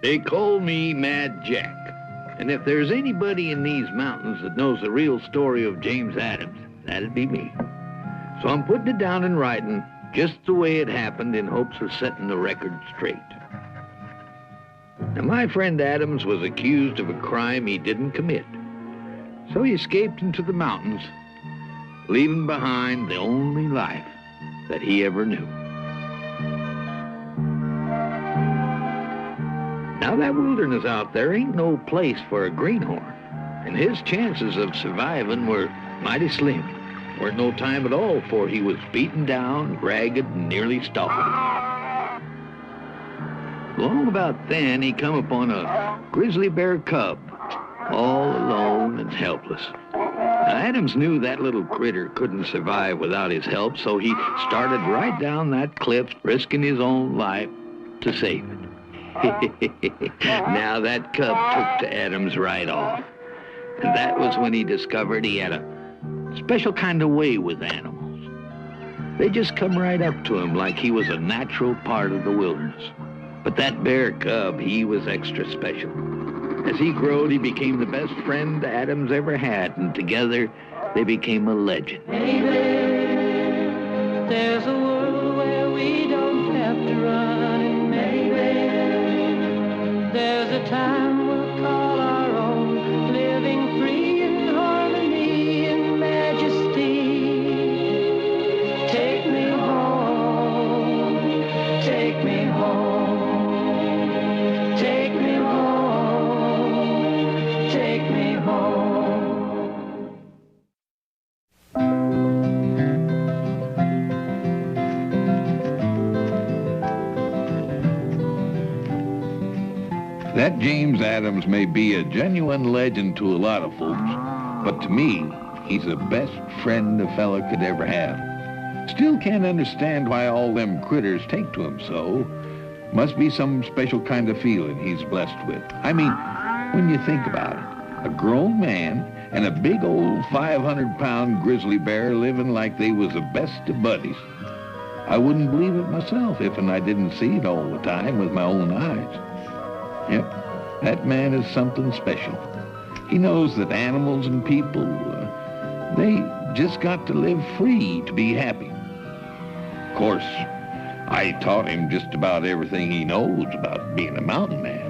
They call me Mad Jack. And if there's anybody in these mountains that knows the real story of James Adams, that'd be me. So I'm putting it down in writing just the way it happened in hopes of setting the record straight. Now, my friend Adams was accused of a crime he didn't commit. So he escaped into the mountains, leaving behind the only life that he ever knew. Now, that wilderness out there ain't no place for a greenhorn, and his chances of surviving were mighty slim. Weren't no time at all for he was beaten down, ragged, and nearly starved. Long about then, he come upon a grizzly bear cub, all alone and helpless. Now, Adams knew that little critter couldn't survive without his help, so he started right down that cliff, risking his own life to save it. Now, that cub took to Adams right off. And that was when he discovered he had a special kind of way with animals. They just come right up to him like he was a natural part of the wilderness. But that bear cub, he was extra special. As he growed, he became the best friend Adams ever had, and together they became a legend. Baby, there's a world where we don't have to run, and maybe there's a time we'll call our own, living free in harmony and majesty. Take me home, take me home, take me home, take me home. That James Adams may be a genuine legend to a lot of folks, but to me, he's the best friend a fella could ever have. Still can't understand why all them critters take to him so. Must be some special kind of feeling he's blessed with. I mean, when you think about it, a grown man and a big old 500-pound grizzly bear living like they was the best of buddies. I wouldn't believe it myself if I didn't see it all the time with my own eyes. Yep, that man is something special. He knows that animals and people, they just got to live free to be happy. Of course, I taught him just about everything he knows about being a mountain man.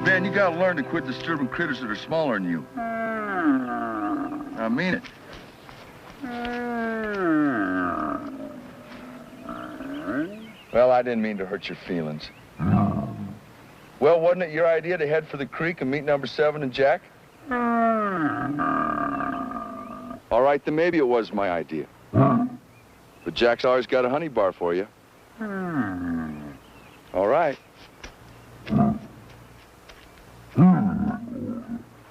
Man, you gotta learn to quit disturbing critters that are smaller than you. I mean it. Well, I didn't mean to hurt your feelings. Well, wasn't it your idea to head for the creek and meet number 7 and Jack? All right, then maybe it was my idea. But Jack's always got a honey bar for you. All right.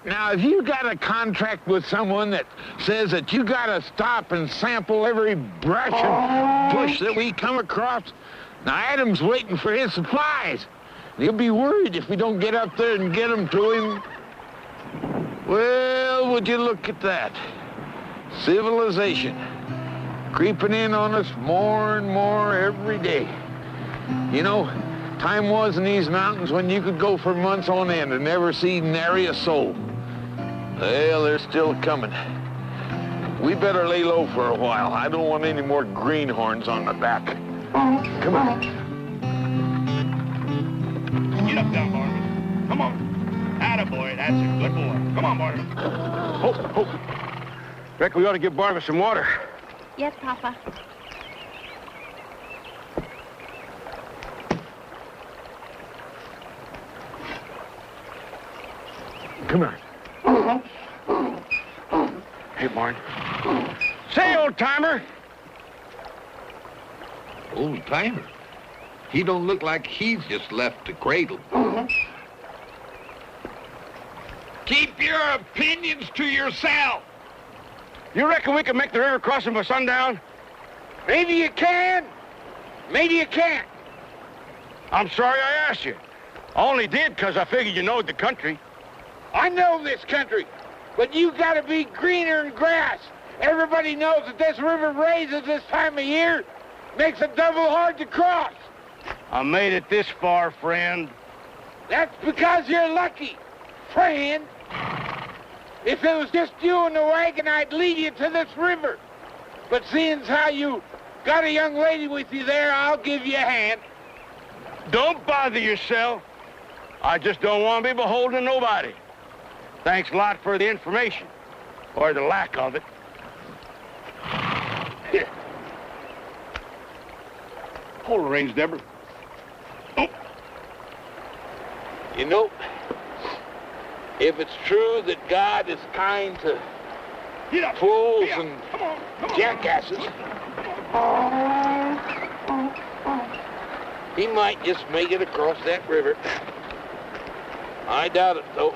Now, if you got a contract with someone that says that you gotta stop and sample every brush and bush that we come across, now Adam's waiting for his supplies. He'll be worried if we don't get up there and get them to him. Well, would you look at that? Civilization creeping in on us more and more every day. You know, time was in these mountains when you could go for months on end and never see nary a soul. Well, they're still coming. We better lay low for a while. I don't want any more greenhorns on the back. Come on. Get up there, Marvin. Come on. Attaboy, that's a good boy. Come on, Marvin. Oh. Reckon we ought to give Barbara some water. Yes, Papa. Come on. Hey, Barn. Say, old-timer. Old-timer? He don't look like he's just left the cradle. Keep your opinions to yourself. You reckon we can make the river crossing by sundown? Maybe you can. Maybe you can't. I'm sorry I asked you. I only did because I figured you knowed the country. I know this country, but you gotta be greener than grass. Everybody knows that this river raises this time of year. Makes it double hard to cross. I made it this far, friend. That's because you're lucky, friend. If it was just you and the wagon, I'd lead you to this river. But seeing as how you got a young lady with you there, I'll give you a hand. Don't bother yourself. I just don't want to be beholden to nobody. Thanks a lot for the information, or the lack of it. Here. Hold the reins, Deborah. Oh. You know, if it's true that God is kind to fools and jackasses, he might just make it across that river. I doubt it, though.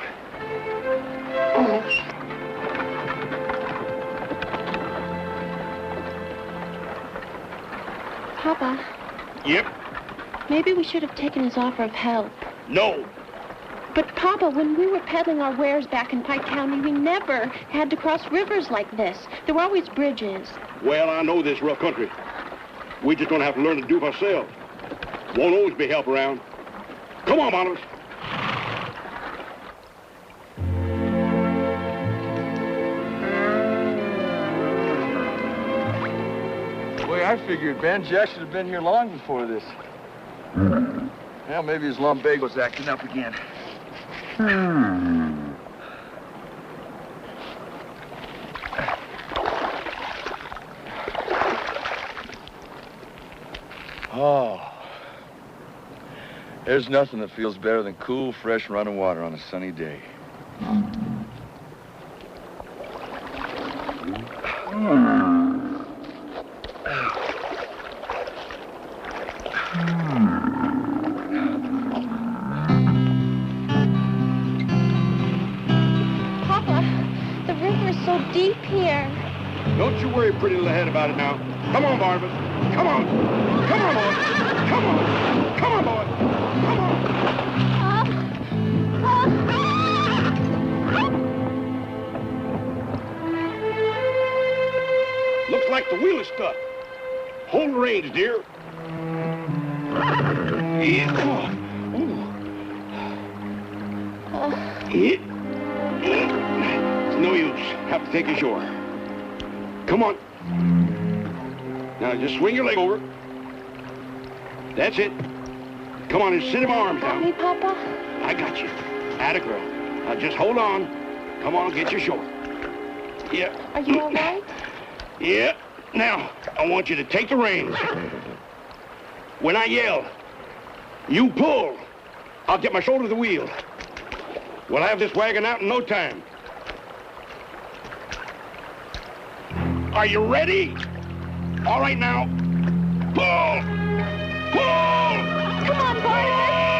Papa. Yep. Maybe we should have taken his offer of help. No. But, Papa, when we were peddling our wares back in Pike County, we never had to cross rivers like this. There were always bridges. Well, I know this rough country. We're just gonna have to learn to do it ourselves. Won't always be help around. Come on, Barnabas. Boy, I figured Ben Jack should have been here long before this. Well, maybe his lumbago's acting up again. Oh. There's nothing that feels better than cool, fresh running water on a sunny day. Papa, the river is so deep here. Don't you worry, pretty little head, about it now. Come on, Barnabas. Come on. Come on, boy. Come on. Come on, boy. Come on. Looks like the wheel is stuck. Hold the reins, dear. Yeah. It's no use. Have to take you ashore. Come on. Now just swing your leg over. That's it. Come on and sit in my arms Got now. me, Papa? I got you. Atta girl. Now just hold on. Come on, get you ashore. Yeah. Are you all right? Yeah. Now, I want you to take the reins. When I yell, you pull. I'll get my shoulder to the wheel. We'll have this wagon out in no time. Are you ready? All right, now. Pull! Pull! Come on, Barnabas!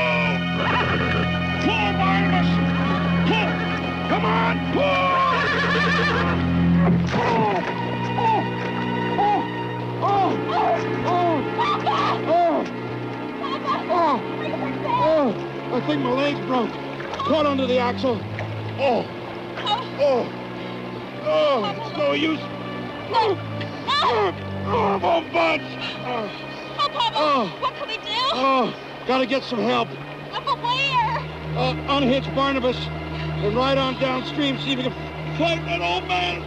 Pull, Barnabas! Pull! Come on, pull! I think my leg's broke. Caught under the axle. It's no use. Oh, bunch. Papa, what can we do? Gotta get some help. But where? Unhitch Barnabas and ride on downstream, see if we can fight that old man.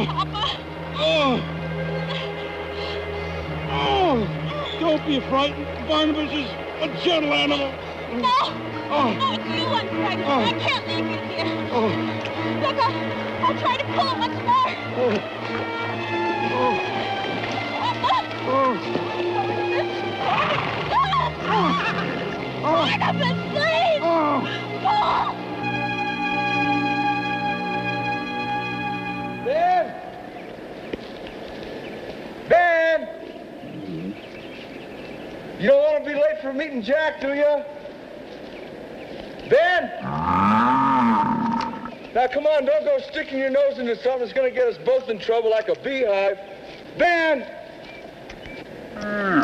Papa. Don't be frightened. Barnabas is a gentle animal. No, it's you, Unfrightened. I can't leave you here. Look, I'll try to pull it once more. Barnabas, please! Pull! Ben! Ben! You don't want to be late for meeting Jack, do you? Ben! Now, come on, don't go sticking your nose into something that's going to get us both in trouble like a beehive. Ben!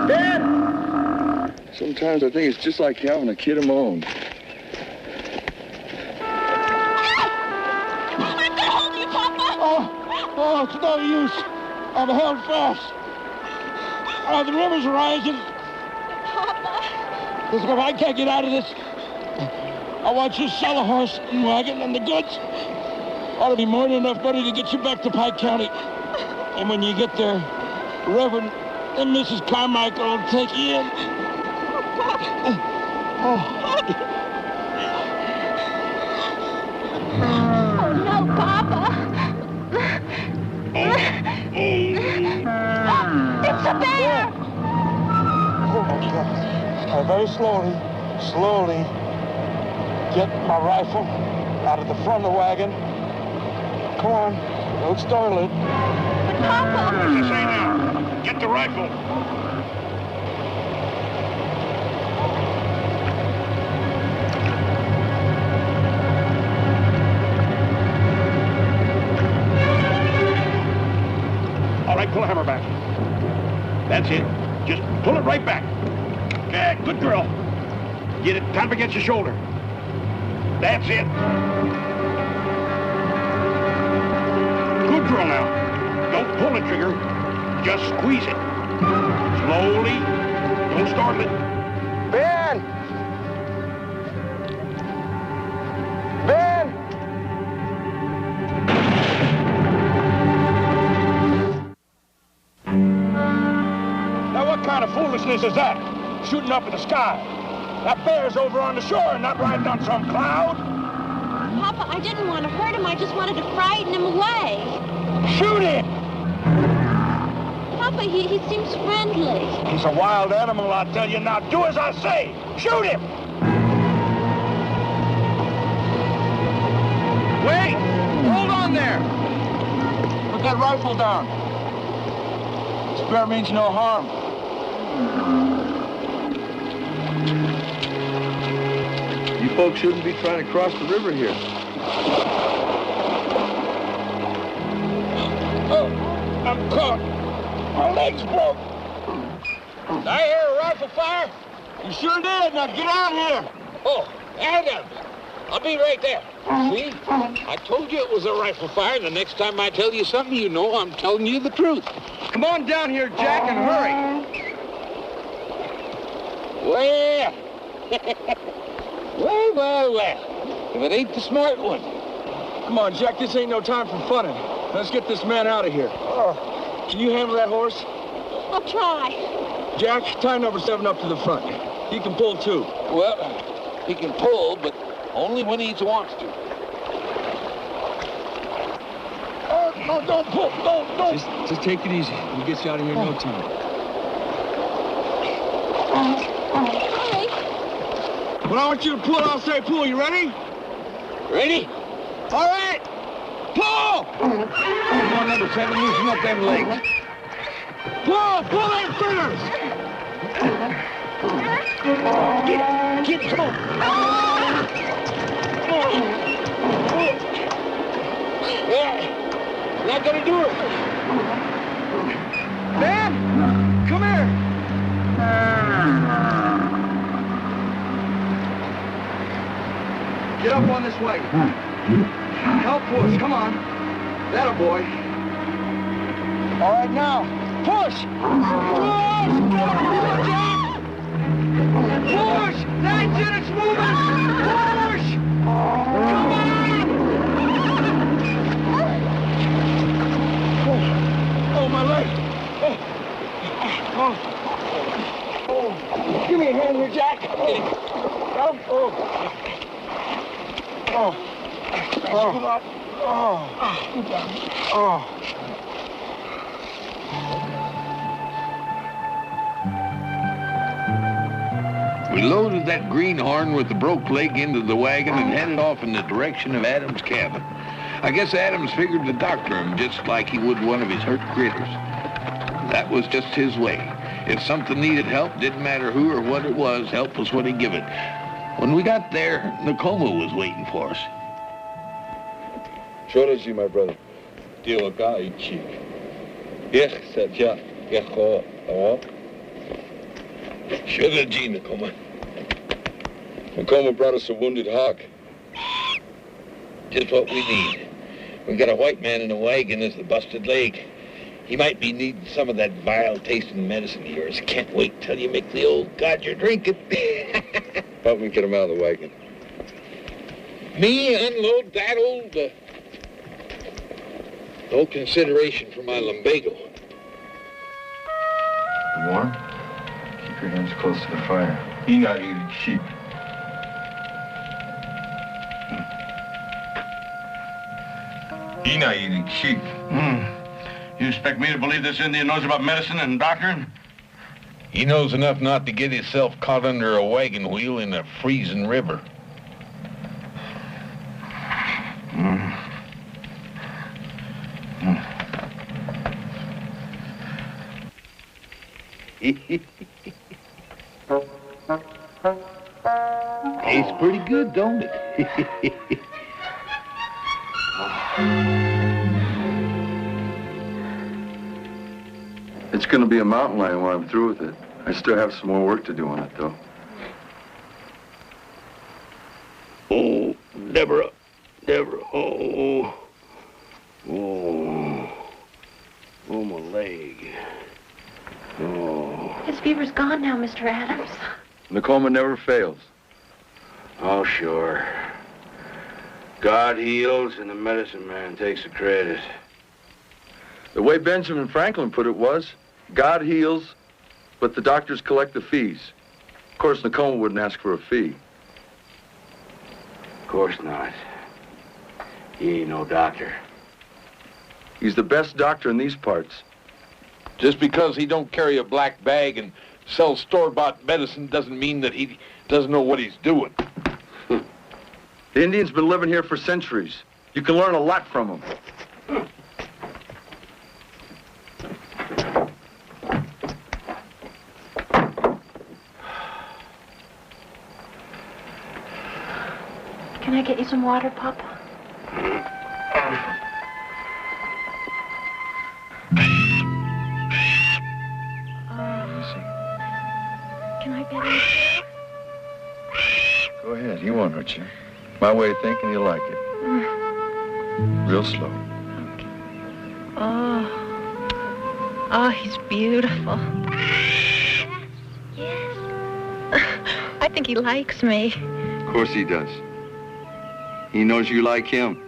Ben! Sometimes I think it's just like having a kid of my own. I'm gonna hold you, Papa! Oh, it's no use. I'm held fast. The river's rising. Papa! Listen, if I can't get out of this, I want you to sell the horse and wagon and the goods. Ought to be more than enough money to get you back to Pike County. And when you get there, Reverend and Mrs. Carmichael will take you in. Oh, no, Papa. It's a bear! Oh, my God. Very slowly get my rifle out of the front of the wagon. Come on, don't startle it. But, Papa... What does he say now? Get the rifle. All right, pull the hammer back. That's it. Just pull it right back. Yeah, good girl. Get it kind of against your shoulder. That's it. Good girl now. Don't pull the trigger. Just squeeze it. Slowly. Don't startle it. Ben! Ben! Now, what kind of foolishness is that? Shooting up in the sky. That bear's over on the shore, not riding on some cloud. Papa, I didn't want to hurt him. I just wanted to frighten him away. Shoot him! Papa, he seems friendly. He's a wild animal, I tell you. Now, do as I say. Shoot him! Wait! Hold on there! Put that rifle down. This bear means no harm. You folks shouldn't be trying to cross the river here. Oh, I'm caught. My leg's broke. Did I hear a rifle fire? You sure did. Now get out here. Oh, Adam. I'll be right there. See? I told you it was a rifle fire. The next time I tell you something, you know I'm telling you the truth. Come on down here, Jack, and hurry. Well. Well. If it ain't the smart one. Come on, Jack, this ain't no time for funning. Let's get this man out of here. Can you handle that horse? I'll try. Jack, tie number 7 up to the front. He can pull, too. Well, he can pull, but only when he wants to. Oh, no, don't pull. Don't. Just take it easy. We'll get you out of here in no time. Hey. When I want you to pull, I'll say pull. You ready? Ready? All right. Pull! Come on, number 7, loosen up them legs. Pull them critters! Get, come on. Yeah, not gonna do it. Ben! Come here! Get up on this wagon. Help push, come on. That'a boy. All right, now, push! Push! Push! That's it, it's moving! Push! Come on! Oh, my leg. Give me a hand here, Jack. We loaded that greenhorn with the broke leg into the wagon and headed off in the direction of Adam's cabin. I guess Adams figured to doctor him just like he would one of his hurt critters. That was just his way. If something needed help, didn't matter who or what it was, help was what he give it. When we got there, Nakoma was waiting for us. Choroji, my brother. Diogai chief. Ich said ya, Echo, Sugar G, Nakoma. Nakoma brought us a wounded hog. Just what we need. We got a white man in a wagon as the busted leg. He might be needing some of that vile-tasting medicine of yours. Can't wait till you make the old god you're drinking. Help me get him out of the wagon. Me unload that old... no consideration for my lumbago. Warm? Keep your hands close to the fire. He not eating sheep. He not eating sheep. You expect me to believe this Indian knows about medicine and doctoring? He knows enough not to get himself caught under a wagon wheel in a freezing river. Tastes pretty good, don't it? It's going to be a mountain lion when I'm through with it. I still have some more work to do on it, though. Oh, Deborah, oh, my leg. Oh. His fever's gone now, Mr. Adams. Nakoma never fails. Oh, sure. God heals and the medicine man takes the credit. The way Benjamin Franklin put it was, God heals, but the doctors collect the fees. Of course, Nakoma wouldn't ask for a fee. Of course not. He ain't no doctor. He's the best doctor in these parts. Just because he don't carry a black bag and sell store-bought medicine doesn't mean that he doesn't know what he's doing. The Indians been living here for centuries. You can learn a lot from them. Can I get you some water, Papa? Can I get in? Go ahead, he won't hurt you. My way of thinking, you'll like it. Real slow. Oh, he's beautiful. Yes. I think he likes me. Of course he does. He knows you like him.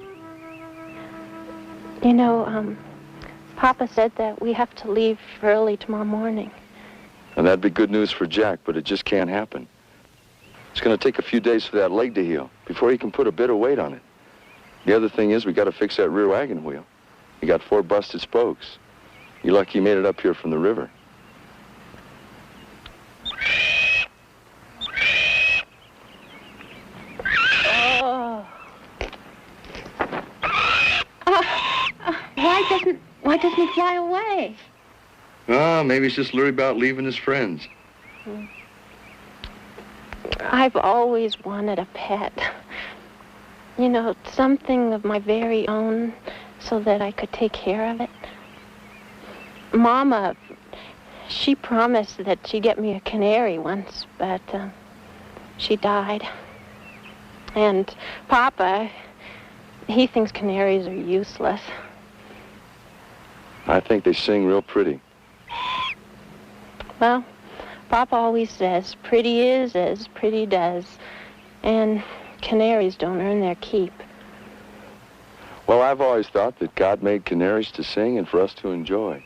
You know, Papa said that we have to leave early tomorrow morning. And that'd be good news for Jack, but it just can't happen. It's going to take a few days for that leg to heal before he can put a bit of weight on it. The other thing is we got to fix that rear wagon wheel. You got 4 busted spokes. You're lucky you made it up here from the river. Why doesn't he fly away? Maybe he's just leery about leaving his friends. I've always wanted a pet. You know, something of my very own so that I could take care of it. Mama, she promised that she'd get me a canary once, but she died. And Papa, he thinks canaries are useless. I think they sing real pretty. Well, Papa always says, pretty is as pretty does. And canaries don't earn their keep. Well, I've always thought that God made canaries to sing and for us to enjoy.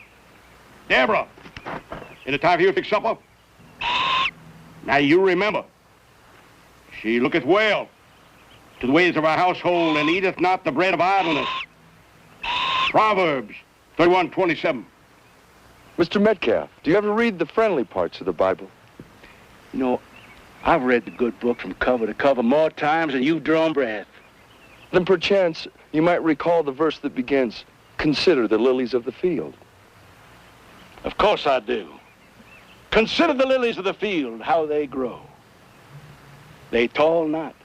Deborah, is it time for you to fix supper? Now you remember, she looketh well to the ways of our household and eateth not the bread of idleness. Proverbs 31:27. Mr. Metcalf, do you ever read the friendly parts of the Bible? You know, I've read the good book from cover to cover more times than you've drawn breath. Then perchance you might recall the verse that begins, "Consider the lilies of the field." Of course I do. Consider the lilies of the field, how they grow. They toil not,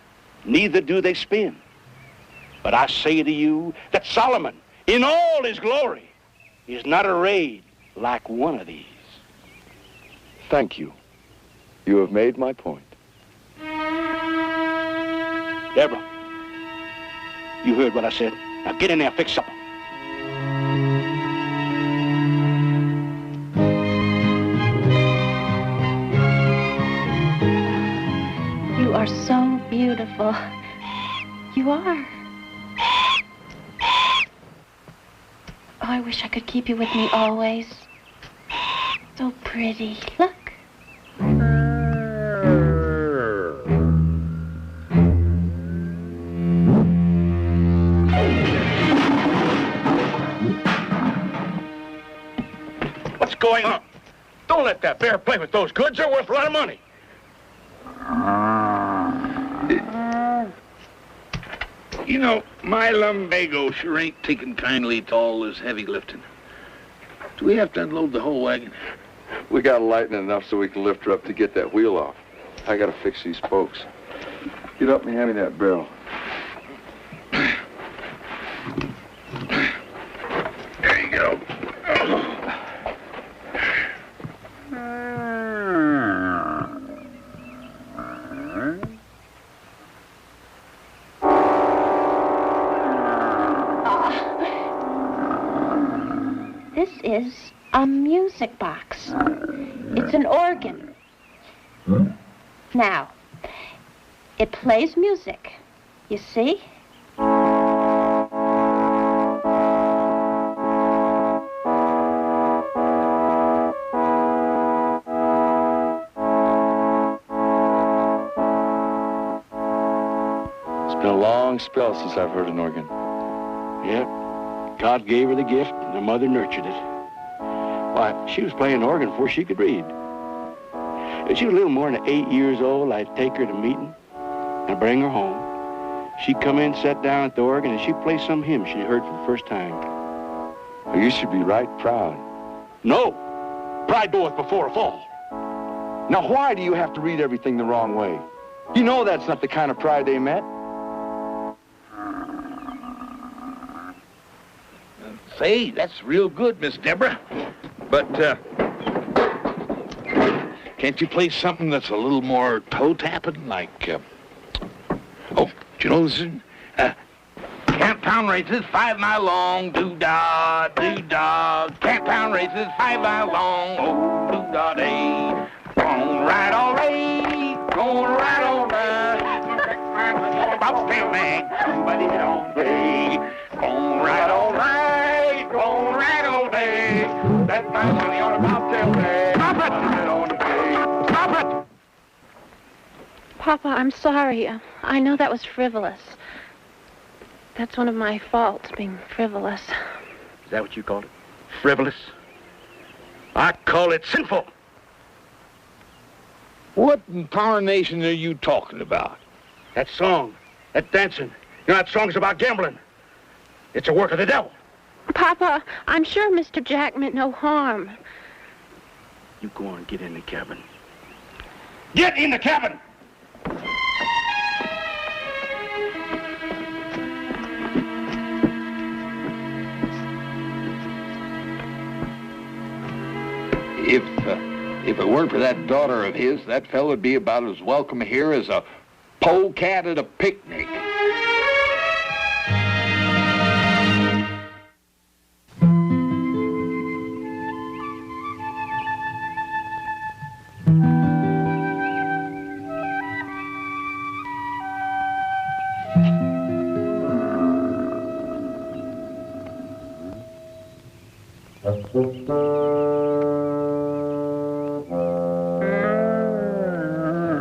neither do they spin. But I say to you that Solomon, in all his glory, is not arrayed like one of these. Thank you. You have made my point. Deborah, you heard what I said. Now get in there and fix supper. You are so beautiful. You are. Oh, I wish I could keep you with me always. So pretty. Look. What's going on? Don't let that bear play with those goods. They're worth a lot of money. You know, my lumbago sure ain't taking kindly to all this heavy lifting. Do we have to unload the whole wagon? We got to lighten it enough so we can lift her up to get that wheel off. I got to fix these spokes. Get up and hand me that barrel. There you go. This is a music box. It's an organ. Now, it plays music. You see? It's been a long spell since I've heard an organ. Yep. God gave her the gift, and her mother nurtured it. Why, she was playing organ before she could read. If she was a little more than 8 years old, I'd take her to meeting and bring her home. She'd come in, sit down at the organ, and she'd play some hymn she'd heard for the first time. Well, you should be right proud. No, pride goeth before a fall. Now, why do you have to read everything the wrong way? You know that's not the kind of pride they meant. Say, that's real good, Miss Deborah. But, can't you play something that's a little more toe-tapping, like, oh, do you know this is, Camp Town races 5 mile long, doo-dah, doo-dah. Camp Town races 5 mile long, oh, doo-dah day. Gonna ride all day, gonna ride all night. About tail bag, somebody don't pay. Gonna ride all night, gonna ride all day. That's my money on a bobtail bag. Stop it! On the day. Stop it! Papa, I'm sorry. I know that was frivolous. That's one of my faults, being frivolous. Is that what you called it? Frivolous? I call it sinful. What in tarnation are you talking about? That song, that dancing. You know, that song's about gambling. It's a work of the devil. Papa, I'm sure Mr. Jack meant no harm. You go on and get in the cabin. Get in the cabin! If it weren't for that daughter of his, that fellow'd be about as welcome here as a polecat at a picnic.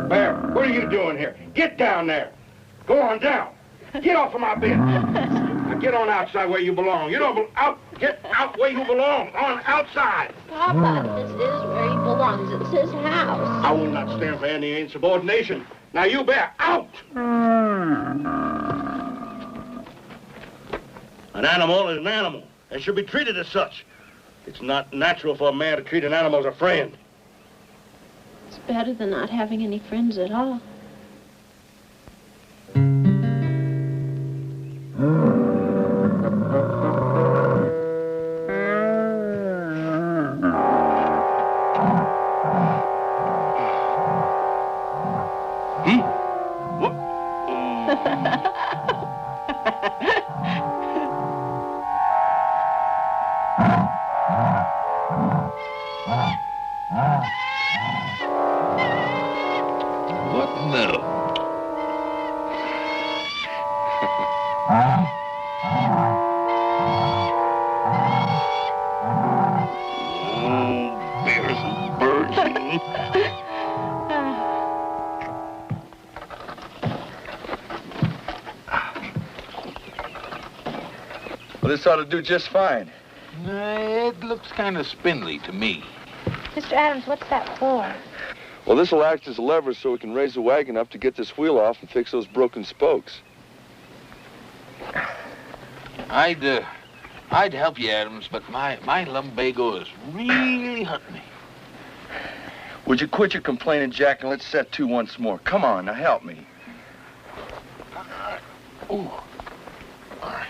Bear, what are you doing here? Get down there. Go on down. Get off of my bench. Now get on outside where you belong. You don't get out where you belong. On outside. Papa, this is where he belongs. It's his house. I will not stand for any insubordination. Now you bear out. An animal is an animal and should be treated as such. It's not natural for a man to treat an animal as a friend. It's better than not having any friends at all. Well, this ought to do just fine. It looks kind of spindly to me. Mr. Adams, what's that for? Well, this will act as a lever so we can raise the wagon up to get this wheel off and fix those broken spokes. I'd help you, Adams, but my lumbago is really hurting me. Would you quit your complaining, Jack, and let's set to once more? Come on, now help me. All right. Ooh. All right.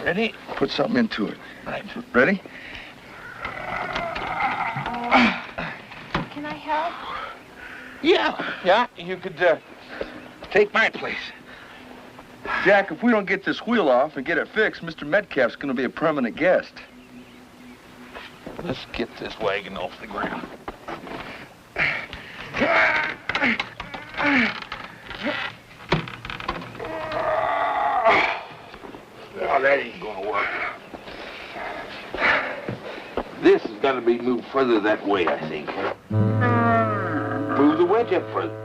Ready? Put something into it. Right. Ready? Can I help? Yeah, you could take my place. Jack, if we don't get this wheel off and get it fixed, Mr. Metcalf's going to be a permanent guest. Let's get this wagon off the ground. Oh, that ain't gonna work. This has got to be moved further that way, I think. Move the wedge up further.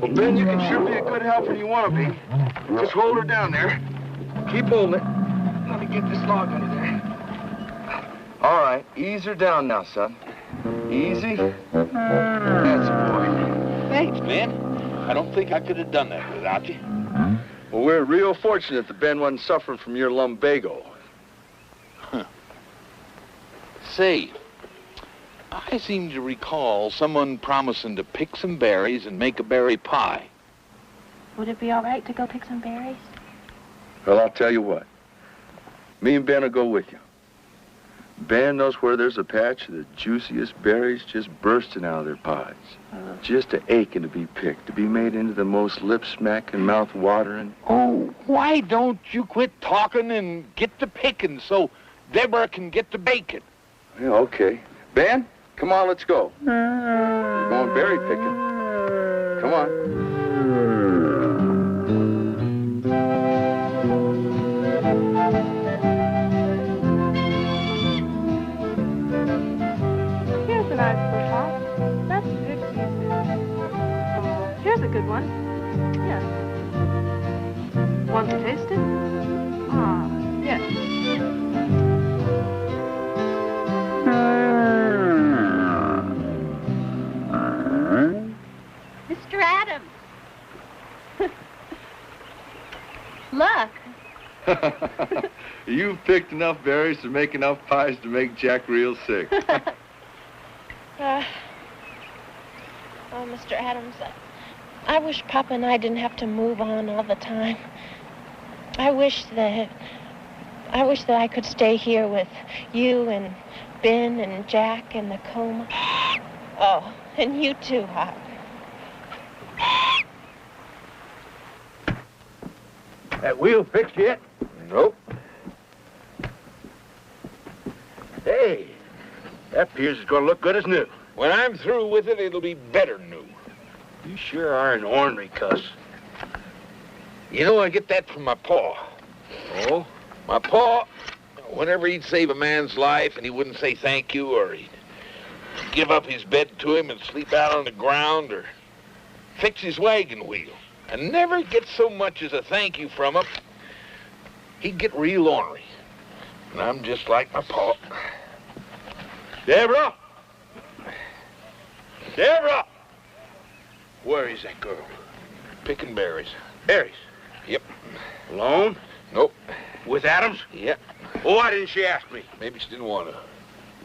Well, Ben, you can sure be a good helper when you want to be. Just hold her down there. Keep holding it. Let me get this log under there. All right, ease her down now, son. Easy. That's a boy. Thanks, Ben. I don't think I could have done that without you. Well, we're real fortunate that Ben wasn't suffering from your lumbago. Huh. Say, I seem to recall someone promising to pick some berries and make a berry pie. Would it be all right to go pick some berries? Well, I'll tell you what. Me and Ben will go with you. Ben knows where there's a patch of the juiciest berries just bursting out of their pods. Just aching to be picked, to be made into the most lip-smacking, mouth-watering. Oh, why don't you quit talking and get to picking so Deborah can get to baking? Yeah, okay. Ben, come on, let's go. We're going berry picking. Come on. Here's a nice little pot. That's good. Here's a good one. Yes. Want to taste it? Ah, yes. Mr. Adams. Look. You've picked enough berries to make enough pies to make Jack real sick. Oh, Mr. Adams, I wish Papa and I didn't have to move on all the time. I wish that I could stay here with you and Ben and Jack and the coma. Oh, and you too, Hop. That wheel fixed yet? Nope. Hey, that appears it's gonna look good as new. When I'm through with it, it'll be better new. You sure are an ornery cuss. You know, I get that from my pa. Oh? My pa, whenever he'd save a man's life and he wouldn't say thank you, or he'd give up his bed to him and sleep out on the ground, or fix his wagon wheel, and never get so much as a thank you from him, he'd get real ornery. And I'm just like my pa. Deborah! Deborah! Where is that girl? Picking berries. Berries. Yep. Alone? Nope. With Adams? Yep. Oh, why didn't she ask me? Maybe she didn't want to.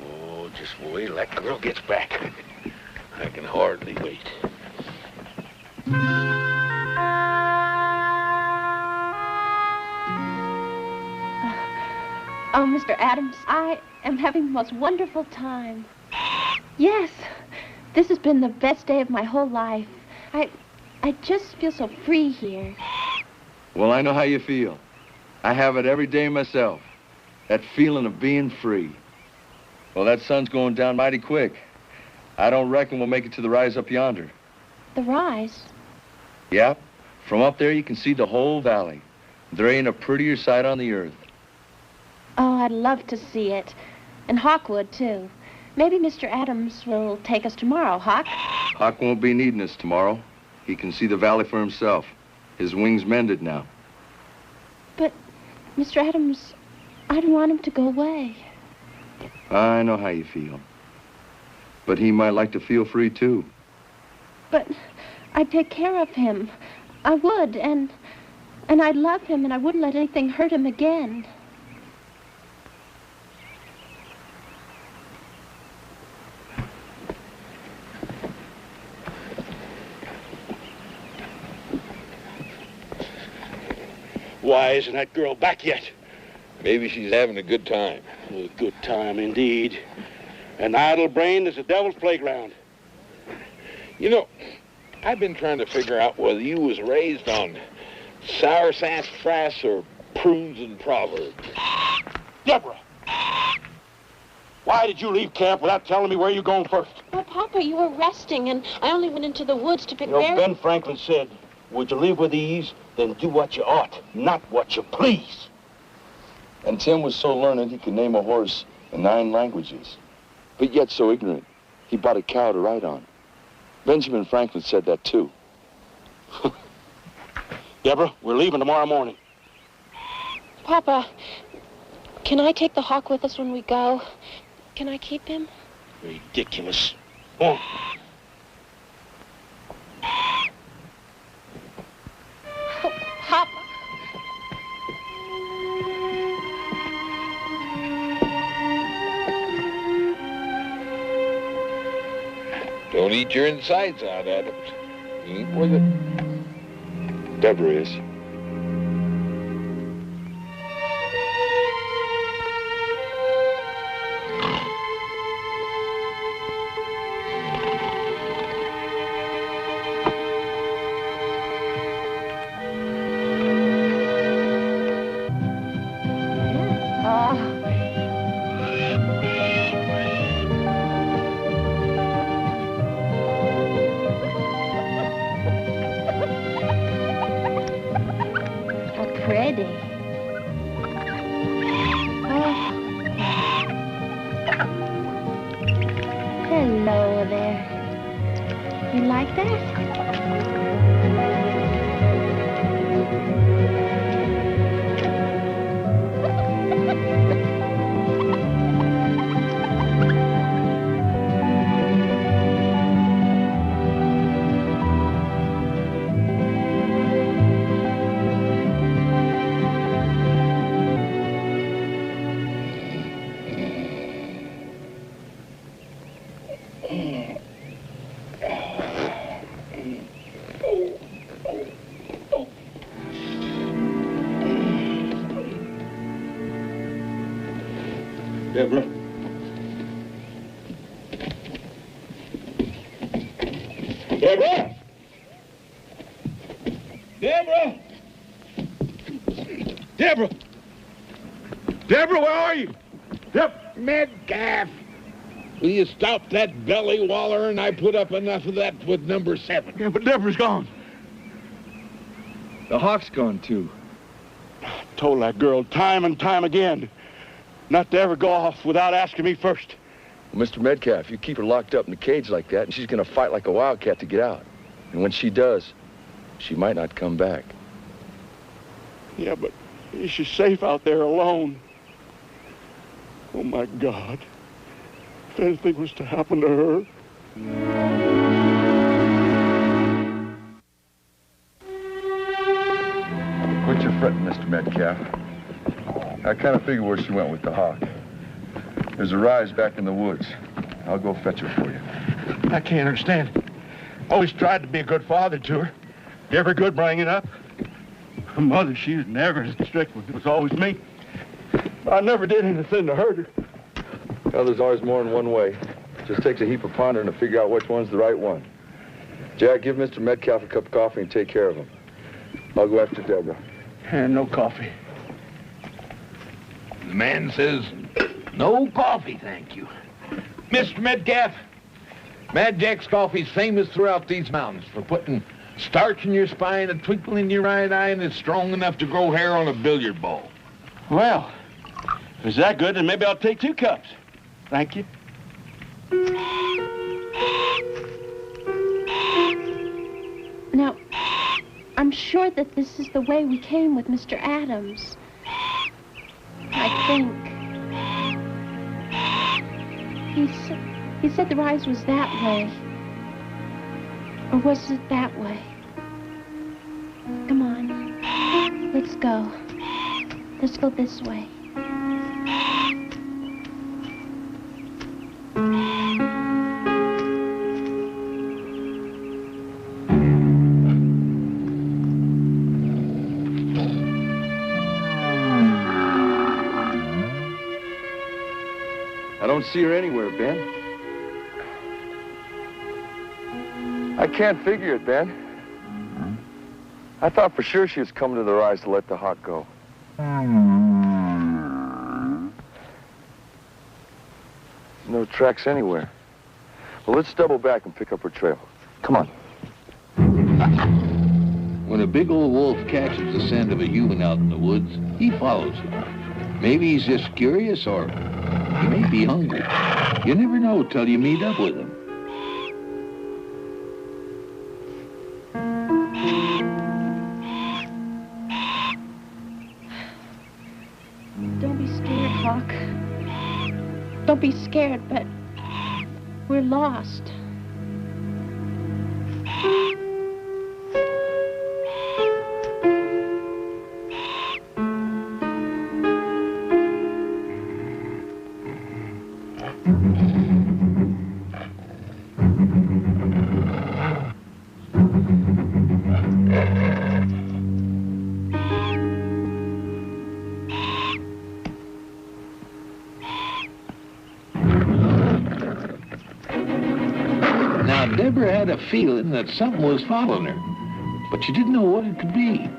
Oh, just wait till that girl gets back. I can hardly wait. Oh, Mr. Adams, I am having the most wonderful time. Yes, this has been the best day of my whole life. I just feel so free here. Well, I know how you feel. I have it every day myself. That feeling of being free. Well, that sun's going down mighty quick. I don't reckon we'll make it to the rise up yonder. The rise? Yep. From up there, you can see the whole valley. There ain't a prettier sight on the earth. Oh, I'd love to see it. And Hawk would, too. Maybe Mr. Adams will take us tomorrow, Hawk. Hawk won't be needing us tomorrow. He can see the valley for himself. His wing's mended now. But, Mr. Adams, I don't want him to go away. I know how you feel. But he might like to feel free, too. But I'd take care of him. I would, and I'd love him, and I wouldn't let anything hurt him again. Why isn't that girl back yet? Maybe she's having a good time. A good time, indeed. An idle brain is a devil's playground. You know, I've been trying to figure out whether you was raised on sour sassafras or prunes and proverbs. Deborah! Why did you leave camp without telling me where you're going first? Well, Papa, you were resting, and I only went into the woods to pick You know, berries. Ben Franklin said, would you live with ease, then do what you ought, not what you please. And Tim was so learned he could name a horse in 9 languages. But yet so ignorant, he bought a cow to ride on. Benjamin Franklin said that too. Deborah, we're leaving tomorrow morning. Papa, can I take the Hawk with us when we go? Can I keep him? Ridiculous. Come on. Oh, Papa. Don't eat your insides out, Adams. Eat with it. Deborah is. Pretty. Oh. Hello there. You like that? Deborah. Deborah! Deborah! Deborah! Deborah, where are you? Metcalf, will you stop that belly wallering? I put up enough of that with number 7. Yeah, but Deborah's gone. The Hawk's gone too. I told that girl time and time again not to ever go off without asking me first. Well, Mr. Metcalf, you keep her locked up in a cage like that, and she's going to fight like a wildcat to get out. And when she does, she might not come back. Yeah, but she's safe out there alone. Oh, my God. If anything was to happen to her... Quit your fretting, Mr. Metcalf. I kind of figured where she went with the Hawk. There's a rise back in the woods. I'll go fetch her for you. I can't understand. Always tried to be a good father to her. Never good bringing up. Her mother, she was never as strict. It was always me. I never did anything to hurt her. Well, there's always more than one way. It just takes a heap of pondering to figure out which one's the right one. Jack, give Mr. Metcalf a cup of coffee and take care of him. I'll go after Deborah. And no coffee. The man says, no coffee, thank you. Mr. Metcalf, Mad Jack's coffee's famous throughout these mountains for putting starch in your spine, a twinkle in your right eye, and it's strong enough to grow hair on a billiard ball. Well, if it's that good, then maybe I'll take 2 cups. Thank you. Now, I'm sure that this is the way we came with Mr. Adams. I think. He said the rise was that way. Or was it that way? Come on. Let's go. Let's go this way. I don't see her anywhere, Ben. I can't figure it, Ben. I thought for sure she was coming to the rise to let the hawk go. No tracks anywhere. Well, let's double back and pick up her trail. Come on. When a big old wolf catches the scent of a human out in the woods, he follows him. Maybe he's just curious, or he may be hungry. You never know till you meet up with him. Don't be scared, Hawk. Don't be scared, but we're lost. Deborah had a feeling that something was following her, but she didn't know what it could be.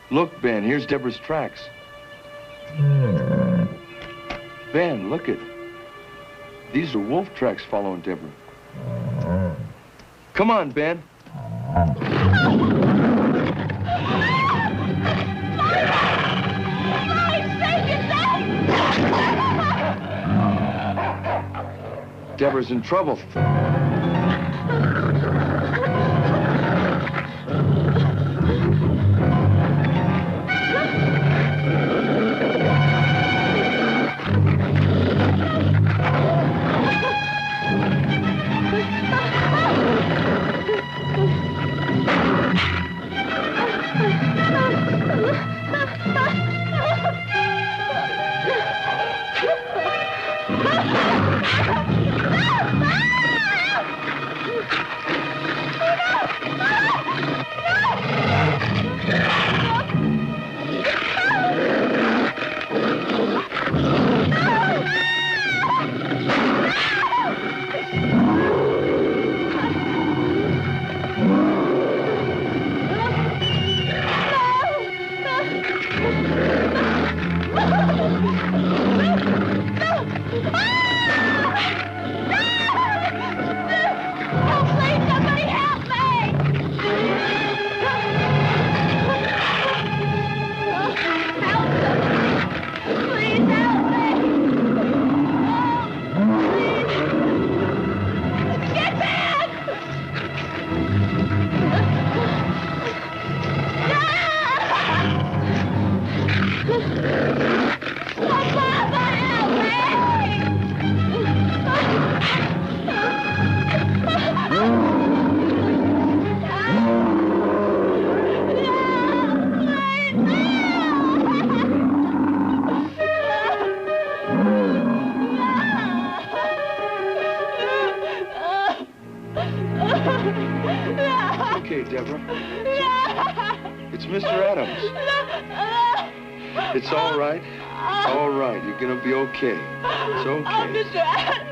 Look, Ben, here's Deborah's tracks. Ben, look it. These are wolf tracks following Deborah. Come on, Ben. Deborah's in trouble. It's okay, Deborah. It's Mr. Adams. It's all right. It's all right. You're gonna be okay. It's okay. Oh, Mr. Adams.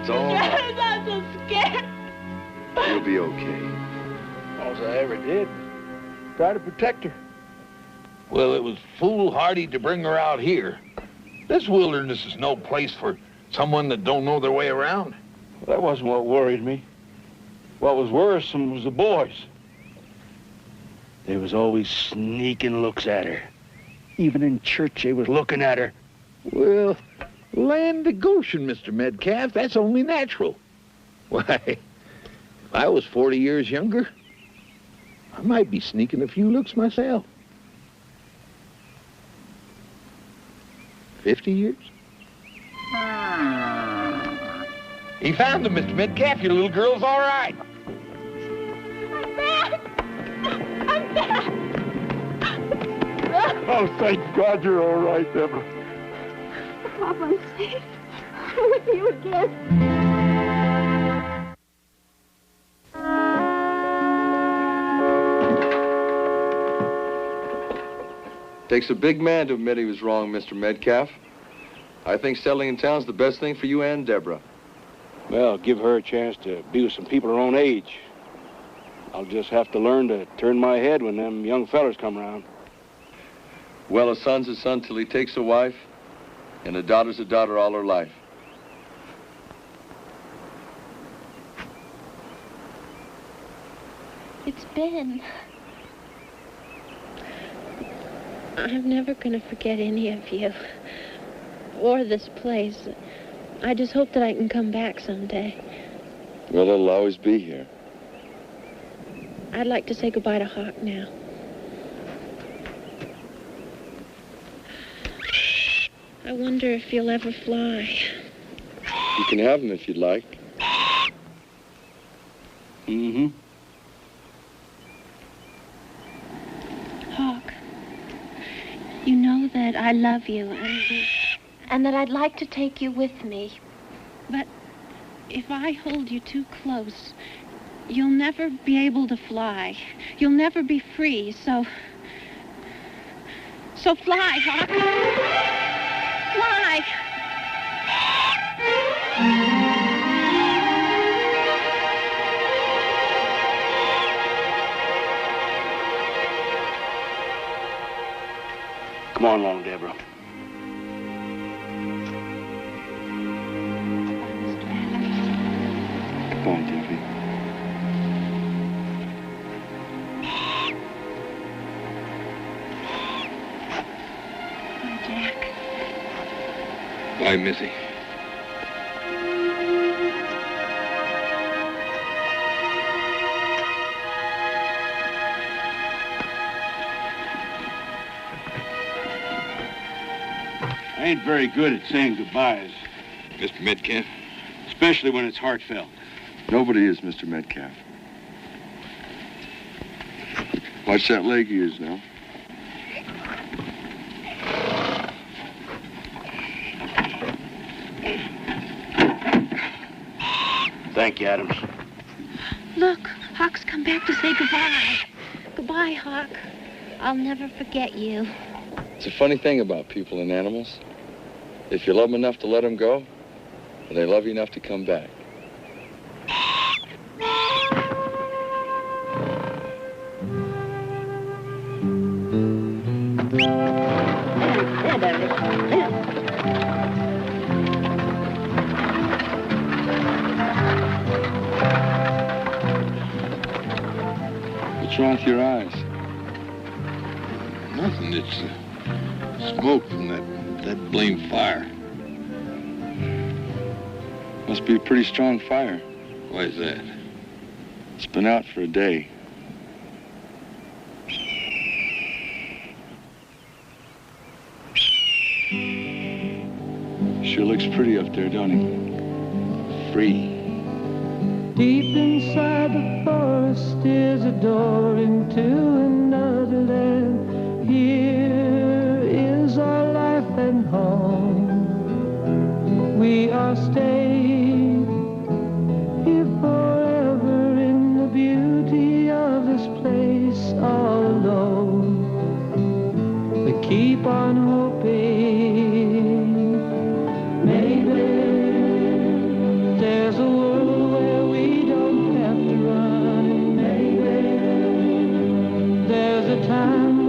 It's all Mr. right. Adams, I'm so scared. You'll be okay. All I ever did, try to protect her. Well, it was foolhardy to bring her out here. This wilderness is no place for someone that don't know their way around. That wasn't what worried me. What was worrisome was the boys. They was always sneaking looks at her. Even in church, they was looking at her. Well, land of Goshen, Mr. Metcalf, that's only natural. Why, if I was 40 years younger, I might be sneaking a few looks myself. 50 years? He found them, Mr. Metcalf. Your little girl's all right. I'm back. I'm back. Oh, thank God you're all right, Deborah. Papa, I'm safe. I'm with you again. Takes a big man to admit he was wrong, Mr. Metcalf. I think settling in town's the best thing for you and Deborah. Well, give her a chance to be with some people her own age. I'll just have to learn to turn my head when them young fellers come around. Well, a son's a son till he takes a wife, and a daughter's a daughter all her life. It's Ben. I'm never gonna forget any of you. Or this place. I just hope that I can come back someday. Well, it'll always be here. I'd like to say goodbye to Hawk now. I wonder if you'll ever fly. You can have him if you'd like. Mm-hmm. Hawk, you know that I love you and that I'd like to take you with me. But if I hold you too close, you'll never be able to fly. You'll never be free, so fly, Hawk. Fly. Come on along, Deborah. Come on, Debbie. Bye, Jack. Bye, Missy. I ain't very good at saying goodbyes, Mr. Metcalf? especially when it's heartfelt. Nobody is, Mr. Metcalf. Watch that leg of yours now. Thank you, Adams. Look, Hawk's come back to say goodbye. Goodbye, Hawk. I'll never forget you. It's a funny thing about people and animals. If you love them enough to let them go, they love you enough to come back. What's wrong with your eyes? Nothing. It's smoke from that blame fire. Must be a pretty strong fire. Why is that? It's been out for a day. Sure looks pretty up there, don't he? Free. Deep inside the forest is a door into another land. Here is our life and home. We are staying here forever time.